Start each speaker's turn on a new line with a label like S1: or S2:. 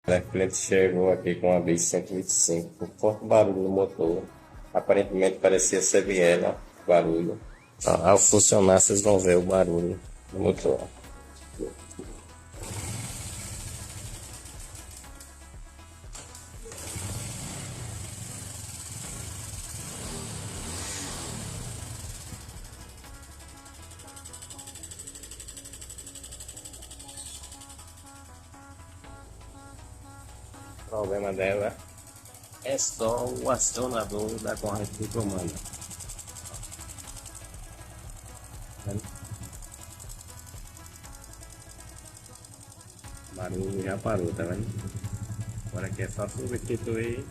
S1: O cliente chegou aqui com uma bis 125, com forte barulho no motor. Aparentemente parecia ser viela, barulho. Ao funcionar, vocês vão ver o barulho do motor. O problema dela é só o acionador da corrente de comando. O barulho já parou, tá vendo? Agora aqui é só substituir